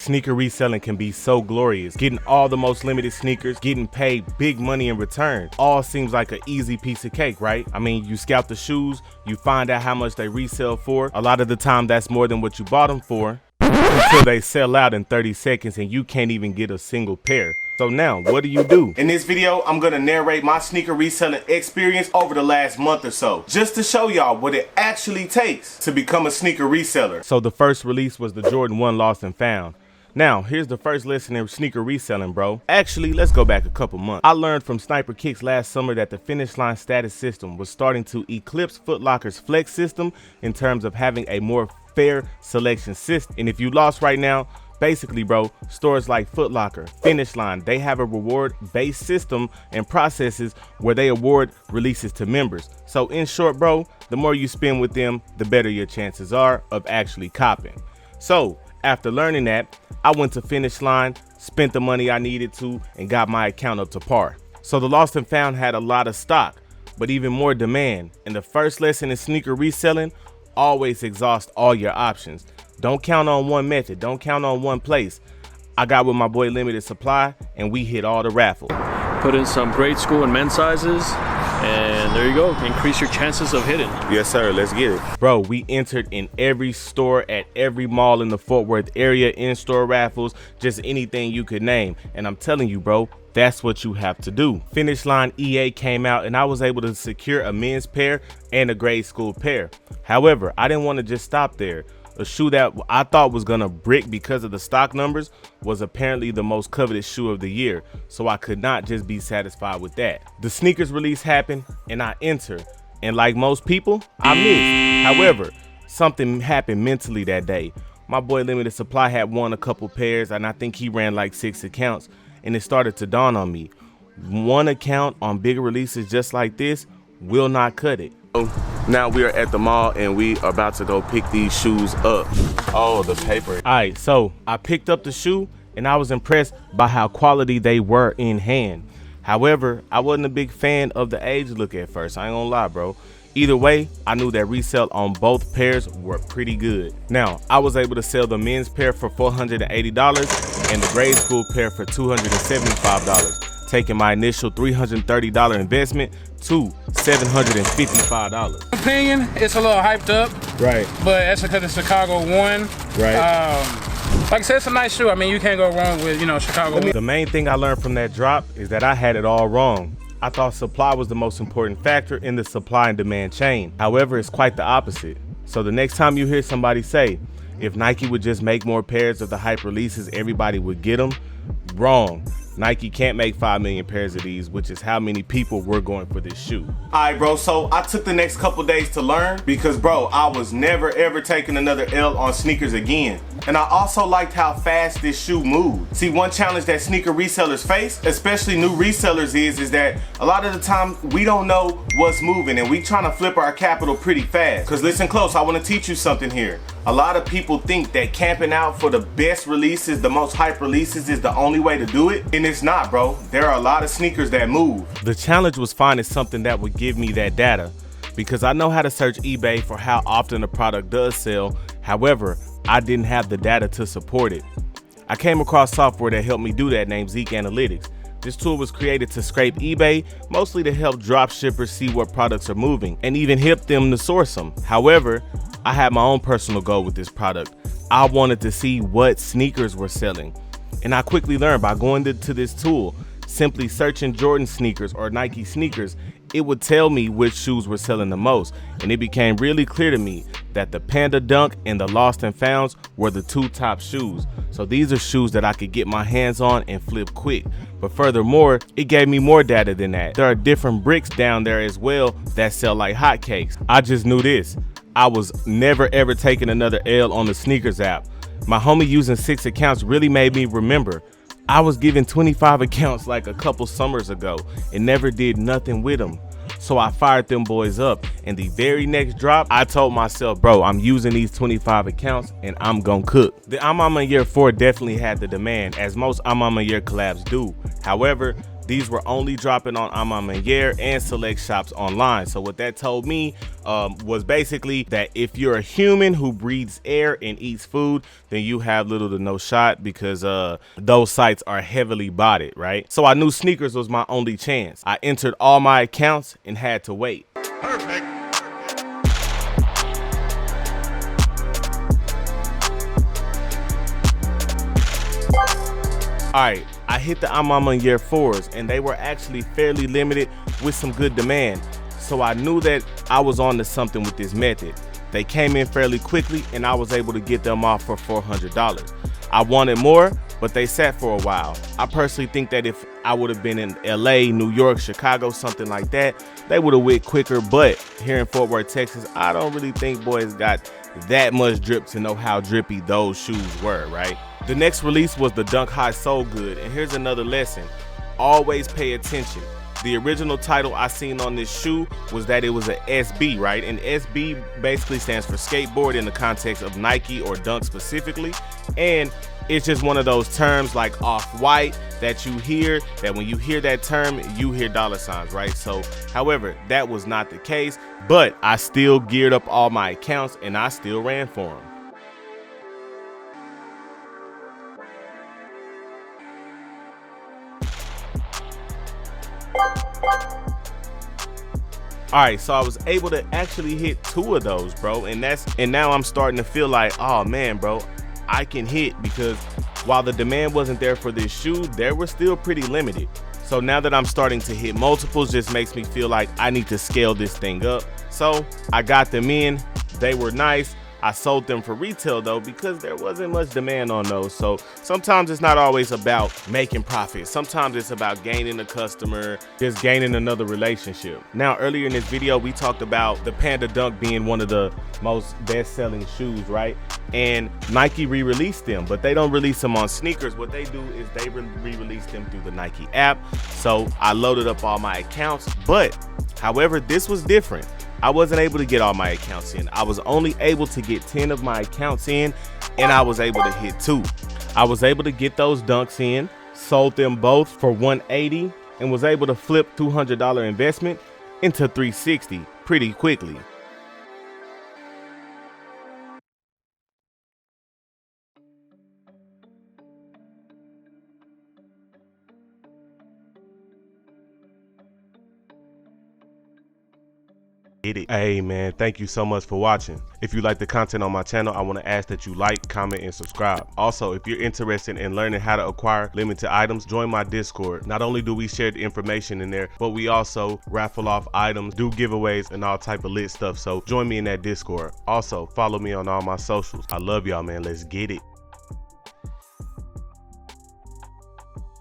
Sneaker reselling can be so glorious. Getting all the most limited sneakers, getting paid big money in return. All seems like an easy piece of cake, right? I mean, you scout the shoes, you find out how much they resell for. A lot of the time that's more than what you bought them for, until they sell out in 30 seconds and you can't even get a single pair. So now, what do you do? In this video, I'm gonna narrate my sneaker reselling experience over the last month or so, just to show y'all what it actually takes to become a sneaker reseller. So the first release was the Jordan 1 Lost and Found. Now, here's the first lesson in sneaker reselling, bro. Actually, let's go back a couple months. I learned from Sniper Kicks last summer that the finish line status system was starting to eclipse Foot Locker's flex system in terms of having a more fair selection system. And if you lost right now, basically, bro, stores like Foot Locker, Finish Line, they have a reward-based system and processes where they award releases to members. So in short, bro, the more you spend with them, the better your chances are of actually copping. So after learning that, I went to Finish Line, spent the money I needed to, and got my account up to par. So the Lost and Found had a lot of stock, but even more demand. And the first lesson in sneaker reselling, always exhaust all your options. Don't count on one method, don't count on one place. I got with my boy Limited Supply, and we hit all the raffles. Put in some grade school and men's sizes, and there you go. Increase your chances of hitting. Yes, sir. Let's get it. Bro, we entered in every store at every mall in the Fort Worth area, in-store raffles, just anything you could name. And I'm telling you, bro, that's what you have to do. Finish Line EA came out, and I was able to secure a men's pair and a grade school pair. However, I didn't want to just stop there. A shoe that I thought was gonna brick because of the stock numbers was apparently the most coveted shoe of the year, so I could not just be satisfied with that. The sneakers release happened and I entered, and like most people, I missed. However, something happened mentally that day. My boy Limited Supply had won a couple pairs, and I think he ran like 6 accounts, and it started to dawn on me. One account on bigger releases just like this will not cut it. Now we are at the mall and we are about to go pick these shoes up. Oh, the paper. All right, so I picked up the shoe and I was impressed by how quality they were in hand. However, I wasn't a big fan of the age look at first. I ain't gonna lie, bro. Either way, I knew that resale on both pairs were pretty good. Now, I was able to sell the men's pair for $480 and the grade school pair for $275. Taking my initial $330 investment to $755. Opinion, it's a little hyped up, right? But that's because it's Chicago 1, right? Like I said, it's a nice shoe. I mean, you can't go wrong with, Chicago 1. The main thing I learned from that drop is that I had it all wrong. I thought supply was the most important factor in the supply and demand chain. However, it's quite the opposite. So the next time you hear somebody say, if Nike would just make more pairs of the hype releases, everybody would get them, wrong. Nike can't make 5 million pairs of these, which is how many people were going for this shoe. All right, bro, so I took the next couple days to learn because, bro, I was never ever taking another L on sneakers again. And I also liked how fast this shoe moved. See, one challenge that sneaker resellers face, especially new resellers, is that a lot of the time we don't know what's moving and we trying to flip our capital pretty fast. Cause listen close, I wanna teach you something here. A lot of people think that camping out for the best releases, the most hype releases is the only way to do it. And it's not, bro. There are a lot of sneakers that move. The challenge was finding something that would give me that data because I know how to search eBay for how often a product does sell. However, I didn't have the data to support it. I came across software that helped me do that named Zeek Analytics. This tool was created to scrape eBay, mostly to help drop shippers see what products are moving and even help them to source them. However, I had my own personal goal with this product. I wanted to see what sneakers were selling. And I quickly learned by going to this tool, simply searching Jordan sneakers or Nike sneakers, it would tell me which shoes were selling the most. And it became really clear to me that the Panda Dunk and the Lost and Founds were the 2 top shoes. So these are shoes that I could get my hands on and flip quick. But furthermore, it gave me more data than that. There are different bricks down there as well that sell like hotcakes. I just knew this. I was never ever taking another L on the sneakers app. My homie using 6 accounts really made me remember I was given 25 accounts like a couple summers ago and never did nothing with them. So I fired them boys up, and the very next drop, I told myself, bro, I'm using these 25 accounts and I'm gonna cook. The I'm on my year 4 definitely had the demand, as most I'm on my year collabs do. However, these were only dropping on Amamaniere and select shops online. So what that told me was basically that if you're a human who breathes air and eats food, then you have little to no shot, because those sites are heavily botted, right? So I knew sneakers was my only chance. I entered all my accounts and had to wait. Perfect. All right, I hit the Amamaniere 4s, and they were actually fairly limited with some good demand. So I knew that I was on to something with this method. They came in fairly quickly, and I was able to get them off for $400. I wanted more, but they sat for a while. I personally think that if I would have been in LA, New York, Chicago, something like that, they would have went quicker. But here in Fort Worth, Texas, I don't really think boys got that much drip to know how drippy those shoes were, right? The next release was the Dunk High Soul Good, and here's another lesson. Always pay attention. The original title I seen on this shoe was that it was a SB, right? And SB basically stands for skateboard in the context of Nike or Dunk specifically. And it's just one of those terms like off-white that you hear, that when you hear that term, you hear dollar signs, right? So, however, that was not the case, but I still geared up all my accounts and I still ran for them. All right, so I was able to actually hit 2 of those, bro, and now I'm starting to feel like, oh man, bro, I can hit, because while the demand wasn't there for this shoe, they were still pretty limited. So now that I'm starting to hit multiples, just makes me feel like I need to scale this thing up. So I got them in, they were nice. I sold them for retail though, because there wasn't much demand on those. So sometimes it's not always about making profit. Sometimes it's about gaining a customer, just gaining another relationship. Now, earlier in this video, we talked about the Panda Dunk being one of the most best-selling shoes, right? And Nike re-released them, but they don't release them on sneakers. What they do is they re-release them through the Nike app. So I loaded up all my accounts, but however, this was different. I wasn't able to get all my accounts in. I was only able to get 10 of my accounts in, and I was able to hit 2. I was able to get those dunks in, sold them both for $180, and was able to flip $200 investment into $360 pretty quickly. Hey man, thank you so much for watching. If you like the content on my channel, I want to ask that you like, comment, and subscribe. Also, if you're interested in learning how to acquire limited items, join my Discord. Not only do we share the information in there, but we also raffle off items, do giveaways, and all type of lit stuff. So join me in that Discord. Also, follow me on all my socials. I love y'all, man. Let's get it.